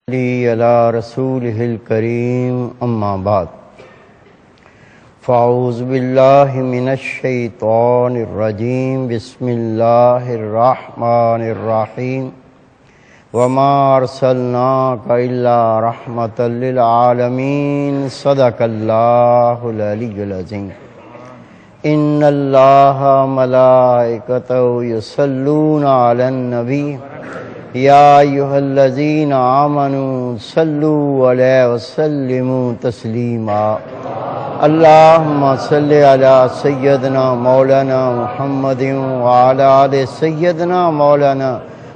على رسوله الكريم أما بعد فأعوذ بالله من الشيطان الرجيم بسم الله الرحمن الرحيم وما أرسلناك إلا رحمة للعالمين صدق الله العلي العظيم إن الله ملائكته يصلون على النبي یا ایھا الذین آمنوا صلوا علیہ وسلموا تسلیما اللہم صلی علی سیدنا مولانا محمد وعلی آل سیدنا مولانا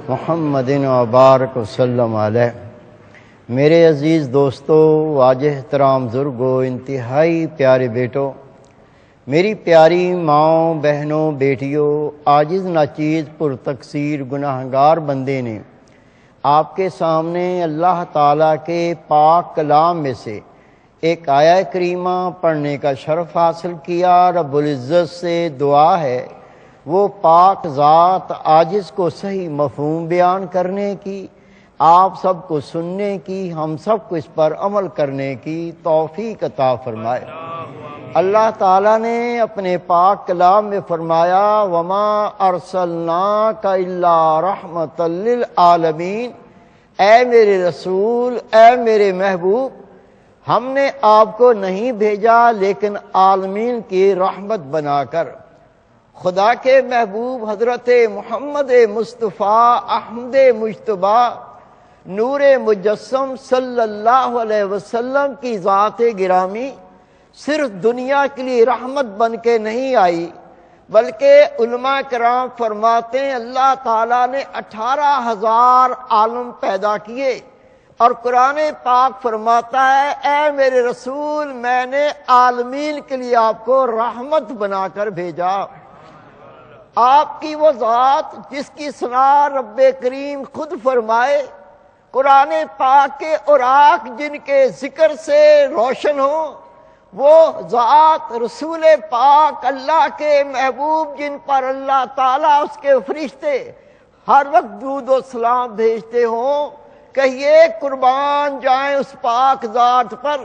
محمد وبارک وسلم علیہ۔ میرے عزیز دوستو، واجہ احترام بزرگو، انتہائی پیارے بیٹو، میری پیاری ماؤں، بہنوں، بیٹیوں، عاجز ناچیز پر تقصیر گناہگار بندے نے آپ کے سامنے اللہ تعالیٰ کے پاک کلام میں سے ایک آیہ کریمہ پڑھنے کا شرف حاصل کیا۔ رب العزت سے دعا ہے وہ پاک ذات عاجز کو صحیح مفہوم بیان کرنے کی، آپ سب کو سننے کی، ہم سب کو اس پر عمل کرنے کی توفیق عطا فرمائے۔ اللہ تعالیٰ نے اپنے پاک کلام میں فرمایا وَمَا أَرْسَلْنَاكَ إِلَّا رَحْمَةً لِلْعَالَمِينَ، اے میرے رسول، اے میرے محبوب، ہم نے آپ کو نہیں بھیجا لیکن عالمین کی رحمت بنا کر۔ خدا کے محبوب حضرت محمد مصطفیٰ احمد مجتبیٰ نور مجسم صلی اللہ علیہ وسلم کی ذات گرامی صرف دنیا کے لیے رحمت بن کے نہیں آئی، بلکہ علماء کرام فرماتے ہیں اللہ تعالیٰ نے 18,000 عالم پیدا کیے، اور قرآن پاک فرماتا ہے اے میرے رسول میں نے عالمین کے لیے آپ کو رحمت بنا کر بھیجا۔ آپ کی وہ ذات جس کی ثنا رب کریم خود فرمائے، قرآن پاک کے اوراق جن کے ذکر سے روشن ہوں، وہ ذات رسول پاک اللہ کے محبوب جن پر اللہ تعالیٰ اس کے فرشتے ہر وقت درود و سلام بھیجتے ہوں، کہیے قربان جائیں اس پاک ذات پر۔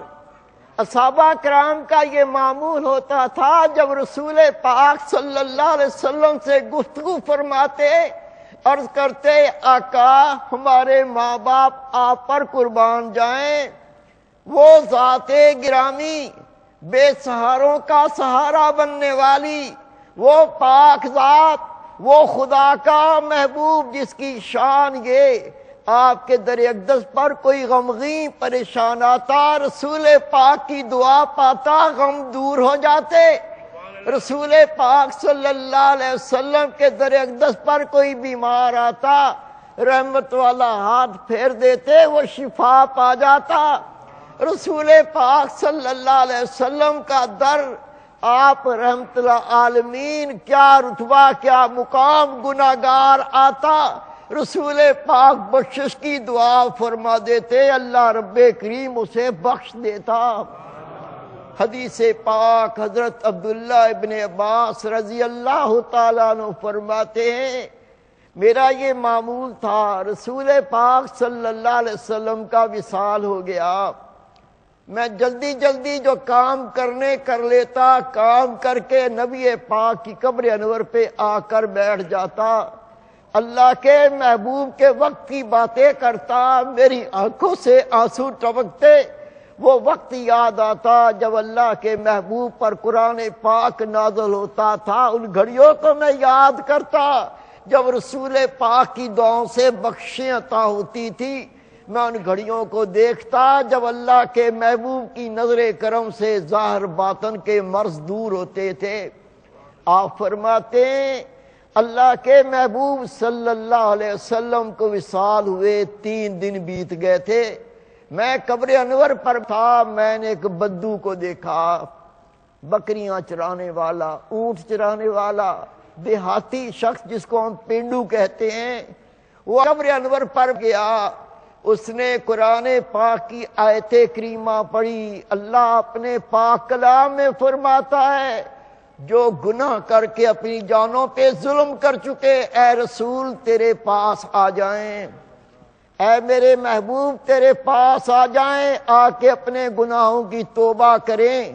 صحابہ کرام کا یہ معمول ہوتا تھا جب رسول پاک صلی اللہ علیہ وسلم سے گفتگو فرماتے، عرض کرتے آقا ہمارے ماں باپ آپ پر قربان جائیں۔ وہ ذات گرامی، بے سہاروں کا سہارا بننے والی، وہ پاک ذات، وہ خدا کا محبوب جس کی شان یہ آپ کے در اقدس پر کوئی غمگین پریشان آتا، رسول پاک کی دعا پاتا، غم دور ہو جاتے۔ رسول پاک صلی اللہ علیہ وسلم کے در اقدس پر کوئی بیمار آتا، رحمت والا ہاتھ پھیر دیتے، وہ شفا پا جاتا۔ رسول پاک صلی اللہ علیہ وسلم کا در آپ رحمت العالمین، کیا رتبہ کیا مقام گناہگار آتا، رسول پاک بخشش کی دعا فرما دیتے، اللہ رب کریم اسے بخش دیتا۔ حدیث پاک حضرت عبداللہ ابن عباس رضی اللہ تعالیٰ عنہ فرماتے ہیں میرا یہ معمول تھا، رسول پاک صلی اللہ علیہ وسلم کا وصال ہو گیا، میں جلدی جلدی جو کام کرنے کر لیتا، کام کر کے نبی پاک کی قبر انور پہ آ کر بیٹھ جاتا، اللہ کے محبوب کے وقت کی باتیں کرتا، میری آنکھوں سے آنسو ٹپکتے۔ وہ وقت یاد آتا جب اللہ کے محبوب پر قرآن پاک نازل ہوتا تھا، ان گھڑیوں کو میں یاد کرتا جب رسول پاک کی دعاؤں سے بخشیں عطا ہوتی تھی، میں ان گھڑیوں کو دیکھتا جب اللہ کے محبوب کی نظر کرم سے ظاہر باطن کے مرض دور ہوتے تھے۔ آپ فرماتے ہیں اللہ کے محبوب صلی اللہ علیہ وسلم کو وصال ہوئے 3 دن بیت گئے تھے، میں قبر انور پر تھا، میں نے ایک بدو کو دیکھا، بکریاں چرانے والا، اونٹ چرانے والا، دیہاتی شخص جس کو ہم پینڈو کہتے ہیں، وہ قبر انور پر گیا، اس نے قرآن پاک کی آیت کریمہ پڑھی۔ اللہ اپنے پاک کلام میں فرماتا ہے جو گناہ کر کے اپنی جانوں پہ ظلم کر چکے، اے رسول تیرے پاس آ جائیں۔ اے میرے محبوب تیرے پاس آ جائیں، آ کے اپنے گناہوں کی توبہ کریں،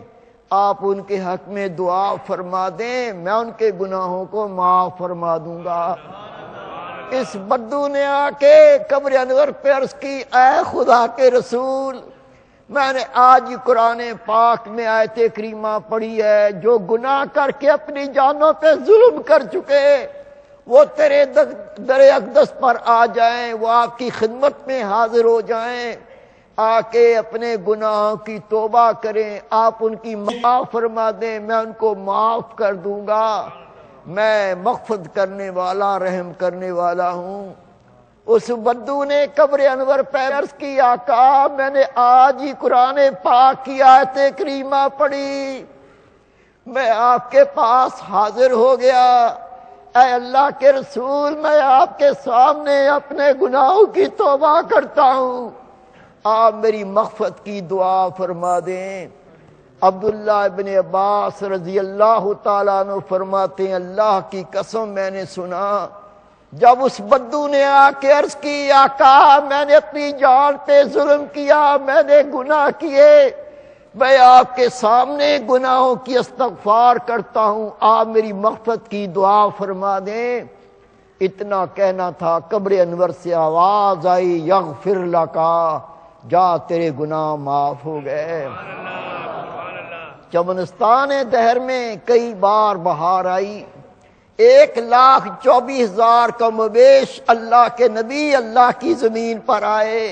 آپ ان کے حق میں دعا فرما دیں، میں ان کے گناہوں کو معاف فرما دوں گا۔ اس بدو نے آ کے قبر انور پہ عرض کی، اے خدا کے رسول، میں نے آج قرآن پاک میں آیت کریمہ پڑھی ہے، جو گناہ کر کے اپنی جانوں پہ ظلم کر چکے وہ تیرے در اقدس پر آ جائیں، وہ آپ کی خدمت میں حاضر ہو جائیں، آ کے اپنے گناہوں کی توبہ کریں، آپ ان کی معاف فرما دیں، میں ان کو معاف کر دوں گا، میں مغفرت کرنے والا رحم کرنے والا ہوں۔ اس بدو نے قبر انور پہ عرض کی، آقا میں نے آج ہی قرآن پاک کی آیت کریمہ پڑھی، میں آپ کے پاس حاضر ہو گیا، اے اللہ کے رسول میں آپ کے سامنے اپنے گناہوں کی توبہ کرتا ہوں، آپ میری مغفرت کی دعا فرما دیں۔ عبداللہ ابن عباس رضی اللہ تعالیٰ عنہ فرماتے ہیں، اللہ کی قسم میں نے سنا جب اس بدو نے آ کے عرض کی، آقا میں نے اپنی جان پہ ظلم کیا، میں نے گناہ کیے، میں آپ کے سامنے گناہوں کی استغفار کرتا ہوں، آپ میری مغفرت کی دعا فرما دیں۔ اتنا کہنا تھا، قبر انور سے آواز آئی، یغفر لکا، جا تیرے گناہ معاف ہو گئے۔ چمنستان دہر میں کئی بار بہار آئی، 1,24,000 کم و بیش اللہ کے نبی اللہ کی زمین پر آئے،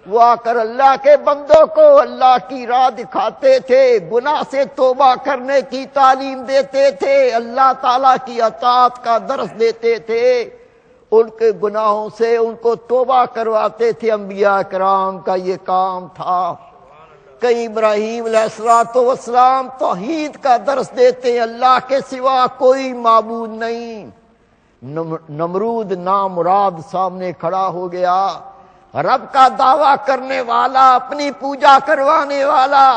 وہ آ کر اللہ کے بندوں کو اللہ کی راہ دکھاتے تھے، گناہ سے توبہ کرنے کی تعلیم دیتے تھے، اللہ تعالیٰ کی اطاعت کا درس دیتے تھے، ان کے گناہوں سے ان کو توبہ کرواتے تھے۔ انبیاء کرام کا یہ کام تھا۔ کئی ابراہیم علیہ السلام توحید کا درس دیتے ہیں، اللہ کے سوا کوئی معبود نہیں۔ نمرود نامراد سامنے کھڑا ہو گیا، رب کا دعویٰ کرنے والا، اپنی پوجا کروانے والا،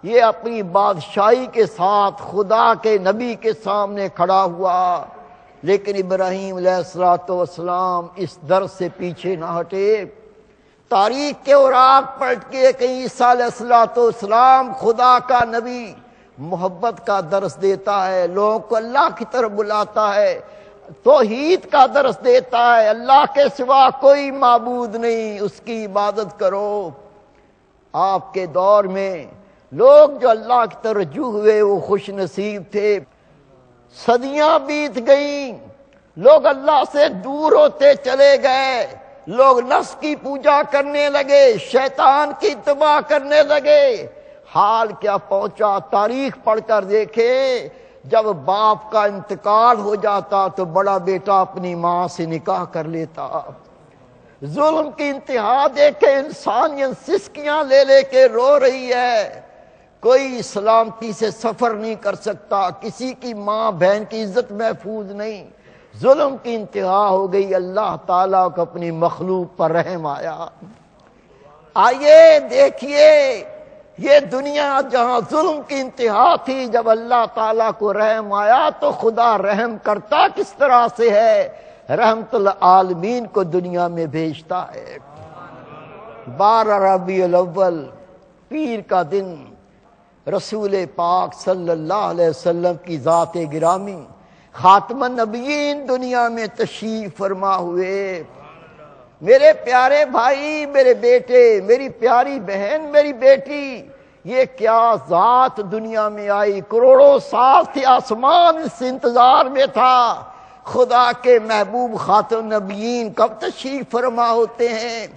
یہ اپنی بادشاہی کے ساتھ خدا کے نبی کے سامنے کھڑا ہوا، لیکن ابراہیم علیہ السلام اس درس سے پیچھے نہ ہٹے۔ تاریخ کے اوراق پلٹ کے کہیں عیسیٰ علیہ السلام خدا کا نبی محبت کا درس دیتا ہے، لوگوں کو اللہ کی طرف بلاتا ہے، توحید کا درس دیتا ہے، اللہ کے سوا کوئی معبود نہیں، اس کی عبادت کرو۔ آپ کے دور میں لوگ جو اللہ کی طرف رجوع ہوئے وہ خوش نصیب تھے۔ صدیاں بیت گئیں، لوگ اللہ سے دور ہوتے چلے گئے، لوگ نفس کی پوجا کرنے لگے، شیطان کی اتباع کرنے لگے۔ حال کیا پہنچا، تاریخ پڑھ کر دیکھے، جب باپ کا انتقال ہو جاتا تو بڑا بیٹا اپنی ماں سے نکاح کر لیتا۔ ظلم کی انتہا دیکھے، انسانیت سسکیاں لے لے کے رو رہی ہے، کوئی سلامتی سے سفر نہیں کر سکتا، کسی کی ماں بہن کی عزت محفوظ نہیں، ظلم کی انتہا ہو گئی۔ اللہ تعالیٰ کو اپنی مخلوق پر رحم آیا۔ آئیے دیکھیے، یہ دنیا جہاں ظلم کی انتہا تھی، جب اللہ تعالیٰ کو رحم آیا تو خدا رحم کرتا کس طرح سے ہے، رحمت العالمین کو دنیا میں بھیجتا ہے۔ 12 ربیع الاول پیر کا دن، رسول پاک صلی اللہ علیہ وسلم کی ذات گرامی خاتم النبیین دنیا میں تشریف فرما ہوئے۔ میرے پیارے بھائی، میرے بیٹے، میری پیاری بہن، میری بیٹی، یہ کیا ذات دنیا میں آئی، کروڑوں سال سے آسمان اس انتظار میں تھا، خدا کے محبوب خاتم النبیین کب تشریف فرما ہوتے ہیں۔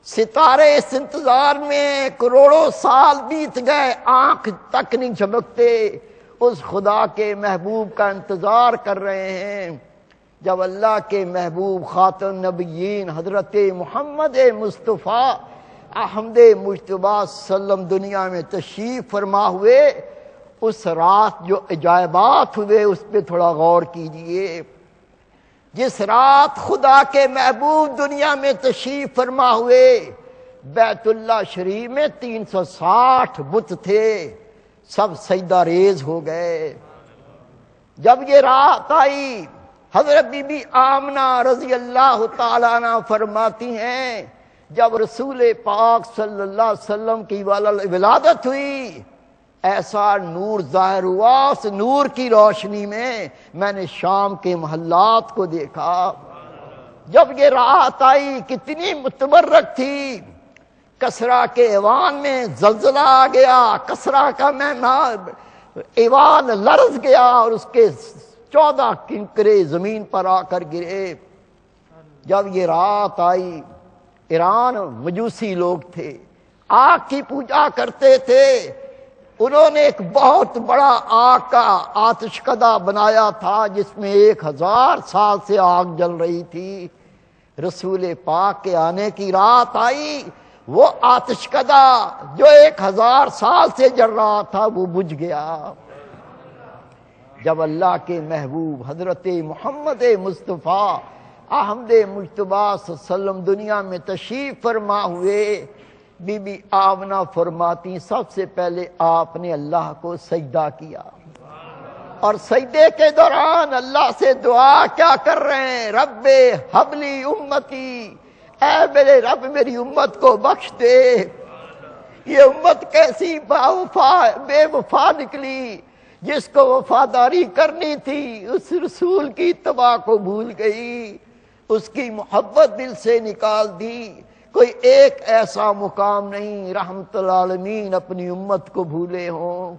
ستارے اس انتظار میں کروڑوں سال بیت گئے، آنکھ تک نہیں جھپکتے، اس خدا کے محبوب کا انتظار کر رہے ہیں۔ جب اللہ کے محبوب خاتم النبیین حضرت محمد مصطفیٰ احمد مجتبیٰ وسلم دنیا میں تشریف فرما ہوئے، اس رات جو عجائبات ہوئے اس پہ تھوڑا غور کیجئے۔ جس رات خدا کے محبوب دنیا میں تشریف فرما ہوئے، بیت اللہ شریف میں 360 بت تھے، سب سجدہ ریز ہو گئے۔ جب یہ رات آئی، حضرت بی بی آمنہ رضی اللہ تعالیٰ عنہ فرماتی ہیں جب رسول پاک صلی اللہ علیہ وسلم کی ولادت ہوئی ایسا نور ظاہر ہوا، اس نور کی روشنی میں نے شام کے محلات کو دیکھا۔ جب یہ رات آئی کتنی متبرک تھی، کسرا کے ایوان میں زلزلہ آ گیا، کسرا کا ایوان لرز گیا اور اس کے 14 کنکرے زمین پر آ کر گرے۔ جب یہ رات آئی، ایران مجوسی لوگ تھے، آگ کی پوجا کرتے تھے، انہوں نے ایک بہت بڑا آگ کا آتش کدہ بنایا تھا جس میں 1000 سال سے آگ جل رہی تھی۔ رسول پاک کے آنے کی رات آئی، وہ آتش کدہ جو 1000 سال سے جل رہا تھا وہ بجھ گیا۔ جب اللہ کے محبوب حضرت محمد مصطفیٰ احمد مجتبیٰ صلی اللہ علیہ وسلم دنیا میں تشریف فرما ہوئے، بی بی آمنہ فرماتی سب سے پہلے آپ نے اللہ کو سجدہ کیا، اور سجدے کے دوران اللہ سے دعا کیا کر رہے ہیں؟ رب حبلی امتی، اے میرے رب میری امت کو بخش دے۔ یہ امت کیسی بے وفا نکلی، جس کو وفاداری کرنی تھی اس رسول کی اتباع کو بھول گئی، اس کی محبت دل سے نکال دی۔ کوئی ایک ایسا مقام نہیں رحمت العالمین اپنی امت کو بھولے ہوں۔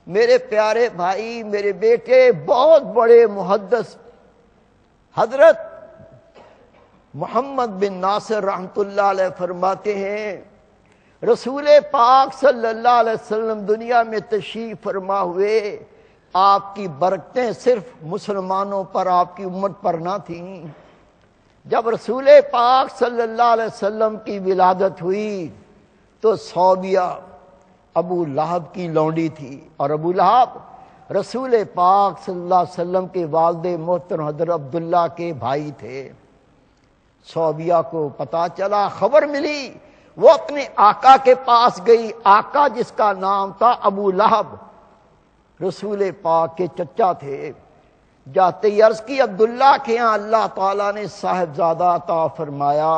میرے پیارے بھائی، میرے بیٹے، بہت بڑے محدث حضرت محمد بن ناصر رحمت اللہ علیہ فرماتے ہیں رسول پاک صلی اللہ علیہ وسلم دنیا میں تشریف فرما ہوئے، آپ کی برکتیں صرف مسلمانوں پر، آپ کی امت پر نہ تھیں۔ جب رسول پاک صلی اللہ علیہ وسلم کی ولادت ہوئی تو صوبیہ ابو لہب کی لونڈی تھی، اور ابو لہب رسول پاک صلی اللہ علیہ وسلم کے والد محترم حضرت عبداللہ کے بھائی تھے۔ صوبیہ کو پتا چلا، خبر ملی، وہ اپنے آقا کے پاس گئی۔ آقا جس کا نام تھا ابو لہب رسول پاک کے چچا تھے، جاتے ہی عرض کی عبداللہ کے ہاں اللہ تعالیٰ نے صاحبزادہ عطا فرمایا۔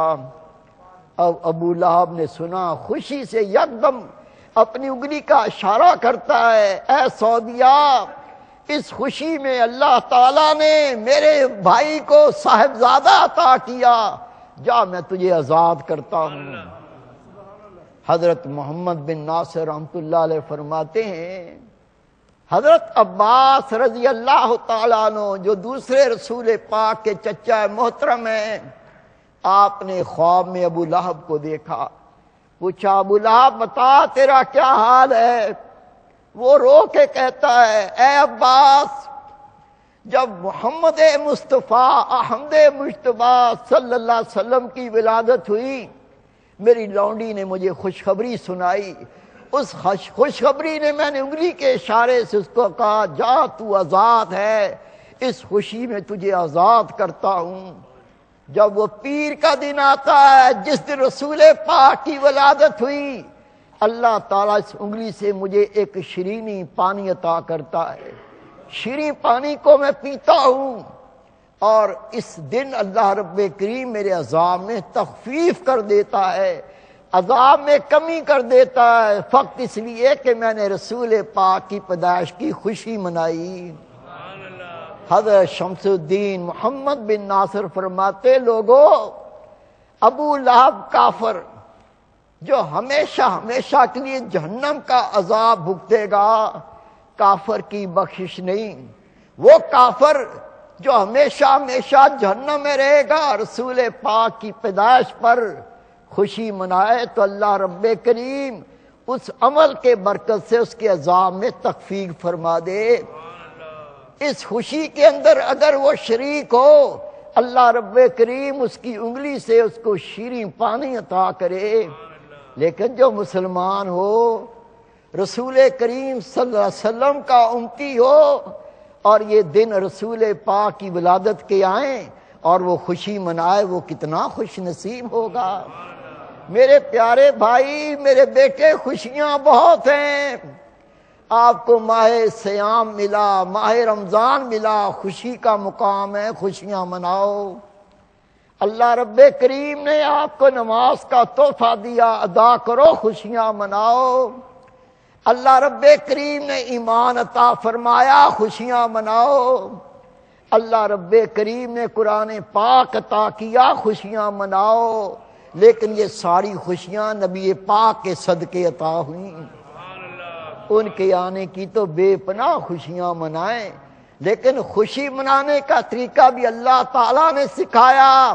اب ابو لہب نے سنا، خوشی سے یکدم اپنی انگلی کا اشارہ کرتا ہے، اے صوبیہ، اس خوشی میں اللہ تعالیٰ نے میرے بھائی کو صاحبزادہ عطا کیا، جا میں تجھے آزاد کرتا ہوں۔ حضرت محمد بن ناصر رحمت اللہ علیہ فرماتے ہیں حضرت عباس رضی اللہ تعالیٰ عنہ جو دوسرے رسول پاک کے چچا محترم ہیں، آپ نے خواب میں ابو لہب کو دیکھا، پوچھا ابو لہب بتا تیرا کیا حال ہے؟ وہ رو کے کہتا ہے، اے عباس، جب محمد مصطفیٰ احمد مجتبیٰ صلی اللہ علیہ وسلم کی ولادت ہوئی، میری لونڈی نے مجھے خوشخبری سنائی، اس خوشخبری نے میں نے انگلی کے اشارے سے اس کو کہا، جا تو آزاد ہے، اس خوشی میں تجھے آزاد کرتا ہوں۔ جب وہ پیر کا دن آتا ہے جس دن رسول پاک کی ولادت ہوئی، اللہ تعالیٰ اس انگلی سے مجھے ایک شرینی پانی عطا کرتا ہے، شیریں پانی کو میں پیتا ہوں، اور اس دن اللہ رب کریم میرے عذاب میں تخفیف کر دیتا ہے، عذاب میں کمی کر دیتا ہے، فقط اس لیے کہ میں نے رسول پاک کی پیدائش کی خوشی منائی۔ حضرت شمس الدین محمد بن ناصر فرماتے، لوگوں، ابو لہب کافر جو ہمیشہ کے لیے جہنم کا عذاب بھگتے گا، کافر کی بخشش نہیں۔ وہ کافر جو ہمیشہ جہنم میں رہے گا، رسول پاک کی پیدائش پر خوشی منائے تو اللہ رب کریم اس عمل کے برکت سے اس کے عذاب میں تخفیف فرما دے۔ اس خوشی کے اندر اگر وہ شریک ہو، اللہ رب کریم اس کی انگلی سے اس کو شیریں پانی عطا کرے۔ لیکن جو مسلمان ہو، رسول کریم صلی اللہ علیہ وسلم کا امتی ہو، اور یہ دن رسول پاک کی ولادت کے آئیں اور وہ خوشی منائے، وہ کتنا خوش نصیب ہوگا۔ میرے پیارے بھائی، میرے بیٹے، خوشیاں بہت ہیں، آپ کو ماہ سیام ملا، ماہ رمضان ملا، خوشی کا مقام ہے، خوشیاں مناؤ۔ اللہ رب کریم نے آپ کو نماز کا تحفہ دیا، ادا کرو، خوشیاں مناؤ۔ اللہ رب کریم نے ایمان عطا فرمایا، خوشیاں مناؤ۔ اللہ رب کریم نے قرآن پاک عطا کیا، خوشیاں مناؤ۔ لیکن یہ ساری خوشیاں نبی پاک کے صدقے عطا ہوئیں، ان کے آنے کی تو بے پناہ خوشیاں منائیں، لیکن خوشی منانے کا طریقہ بھی اللہ تعالیٰ نے سکھایا،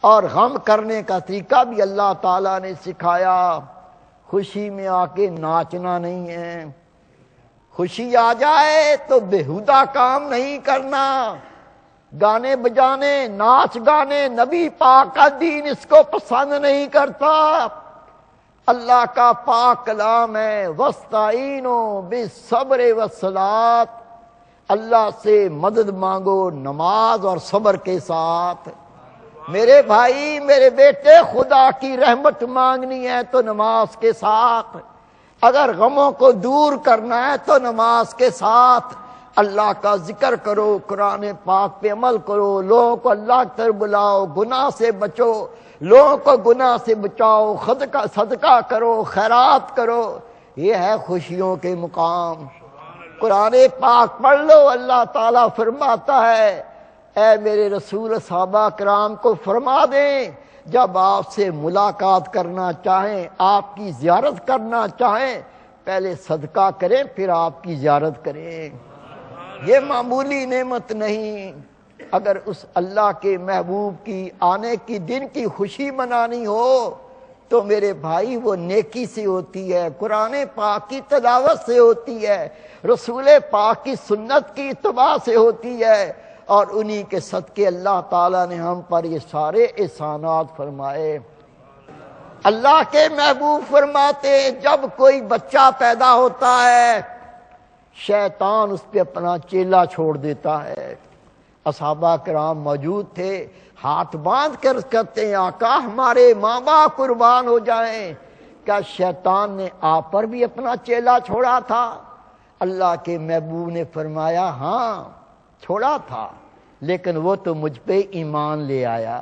اور غم کرنے کا طریقہ بھی اللہ تعالیٰ نے سکھایا۔ خوشی میں آ کے ناچنا نہیں ہے، خوشی آ جائے تو بےہودہ کام نہیں کرنا، گانے بجانے، ناچ گانے، نبی پاک کا دین اس کو پسند نہیں کرتا۔ اللہ کا پاک کلام ہے، وَاسْتَعِینُوا بِالصَّبْرِ وَالصَّلَاةِ، اللہ سے مدد مانگو نماز اور صبر کے ساتھ۔ میرے بھائی، میرے بیٹے، خدا کی رحمت مانگنی ہے تو نماز کے ساتھ، اگر غموں کو دور کرنا ہے تو نماز کے ساتھ اللہ کا ذکر کرو، قرآن پاک پہ عمل کرو، لوگوں کو اللہ کی طرف بلاؤ، گناہ سے بچو، لوگوں کو گناہ سے بچاؤ، صدقہ کرو، خیرات کرو، یہ ہے خوشیوں کے مقام۔ قرآن پاک پڑھ لو، اللہ تعالیٰ فرماتا ہے، اے میرے رسول صحابہ کرام کو فرما دیں، جب آپ سے ملاقات کرنا چاہیں، آپ کی زیارت کرنا چاہیں، پہلے صدقہ کریں پھر آپ کی زیارت کریں۔ یہ معمولی نعمت نہیں، اگر اس اللہ کے محبوب کی آنے کی دن کی خوشی منانی ہو تو میرے بھائی وہ نیکی سے ہوتی ہے، قرآن پاک کی تلاوت سے ہوتی ہے، رسول پاک کی سنت کی اتباع سے ہوتی ہے، اور انہی کے صدقے اللہ تعالیٰ نے ہم پر یہ سارے احسانات فرمائے۔ اللہ کے محبوب فرماتے ہیں، جب کوئی بچہ پیدا ہوتا ہے شیطان اس پہ اپنا چیلا چھوڑ دیتا ہے۔ اصحابہ کرام موجود تھے، ہاتھ باندھ کر کہتے ہیں، آقا ہمارے ماں باپ قربان ہو جائیں، کیا شیطان نے آپ پر بھی اپنا چیلا چھوڑا تھا؟ اللہ کے محبوب نے فرمایا، ہاں چھوڑا تھا، لیکن وہ تو مجھ پہ ایمان لے آیا۔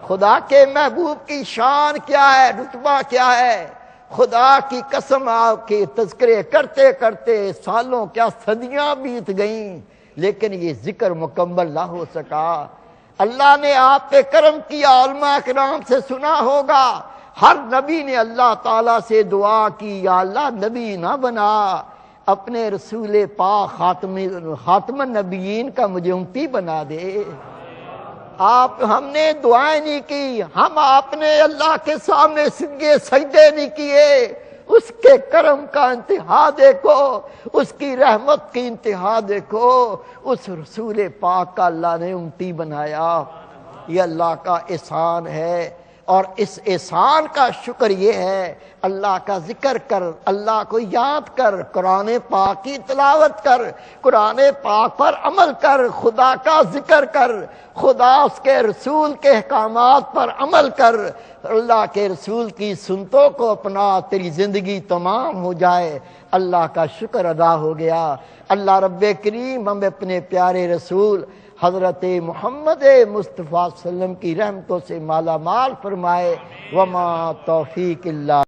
خدا کے محبوب کی شان کیا ہے، رتبہ کیا ہے، خدا کی قسم آپ کے تذکرے کرتے کرتے سالوں کیا صدیاں بیت گئیں، لیکن یہ ذکر مکمل نہ ہو سکا۔ اللہ نے آپ پہ کرم کیا، علماء کرام سے سنا ہوگا، ہر نبی نے اللہ تعالیٰ سے دعا کی، یا اللہ نبی نہ بنا، اپنے رسول پاک خاتم النبیین کا مجھے امتی بنا دے۔ ہم نے دعائیں نہیں کی، ہم آپ نے اللہ کے سامنے سجدے نہیں کیے، اس کے کرم کا انتہا دیکھو، اس کی رحمت کی انتہا دیکھو، اس رسول پاک کا اللہ نے امتی بنایا۔ یہ اللہ کا احسان ہے، اور اس احسان کا شکر یہ ہے، اللہ کا ذکر کر، اللہ کو یاد کر، قرآن پاک کی تلاوت کر، قرآن پاک پر عمل کر، خدا کا ذکر کر، خدا اس کے رسول کے احکامات پر عمل کر، اللہ کے رسول کی سنتوں کو اپنا، تیری زندگی تمام ہو جائے، اللہ کا شکر ادا ہو گیا۔ اللہ رب کریم ہمیں اپنے پیارے رسول حضرت محمد مصطفیٰ صلی اللہ علیہ وسلم کی رحمتوں سے مالا مال فرمائے۔ وما توفیق اللہ